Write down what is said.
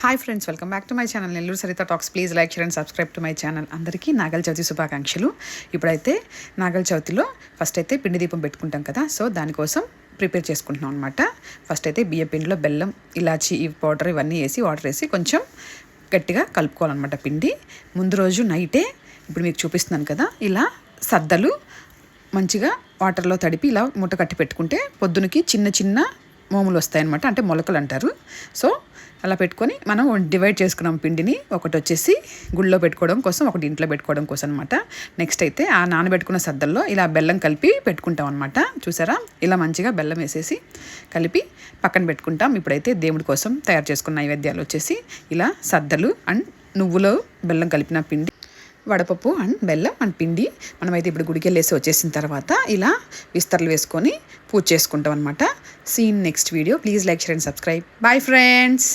Hi friends, welcome back to my channel Nellore Saritha talks. Please like share and subscribe to my channel. అందరికీ నాగల చవితి శుభాకాంక్షలు. ఇప్పుడైతే నాగల చవితిలో first అయితే పిండి దీపం పెట్టుకుంటాం కదా, సో దానికోసం ప్రిపేర్ చేసుకుంటున్నాం అనమాట. ఫస్ట్ అయితే బియ్య పిండిలో బెల్లం, ఇలాచి, ఈ పౌడర్ ఇవన్నీ వేసి వాటర్ వేసి కొంచెం గట్టిగా కలుపుకోవాలన్నమాట పిండి. ముందు రోజు నైటే ఇప్పుడు మీకు చూపిస్తున్నాను కదా, ఇలా సద్దలు మంచిగా వాటర్లో తడిపి ఇలా మూట కట్టి పెట్టుకుంటే పొద్దునకి చిన్న చిన్న మోములు వస్తాయన్నమాట, అంటే మొలకలు అంటారు. సో అలా పెట్టుకొని మనం డివైడ్ చేసుకున్నాం పిండిని. ఒకటి వచ్చేసి గుళ్ళో పెట్టుకోవడం కోసం, ఒకటి ఇంట్లో పెట్టుకోవడం కోసం అనమాట. నెక్స్ట్ అయితే ఆ నానబెట్టుకున్న సద్దల్లో ఇలా బెల్లం కలిపి పెట్టుకుంటాం అనమాట. చూసారా, ఇలా మంచిగా బెల్లం వేసేసి కలిపి పక్కన పెట్టుకుంటాం. ఇప్పుడైతే దేవుడి కోసం తయారు చేసుకున్న నైవేద్యాలు వచ్చేసి ఇలా సద్దలు అండ్ నువ్వులో బెల్లం కలిపిన పిండి, వడపప్పు అండ్ బెల్లం అండ్ పిండి. మనమైతే ఇప్పుడు గుడికి వెళ్ళేసి వచ్చేసిన తర్వాత ఇలా విస్తరలు వేసుకొని పూజ చేసుకుంటాం అనమాట. Seen next video. Please like share and subscribe. Bye friends.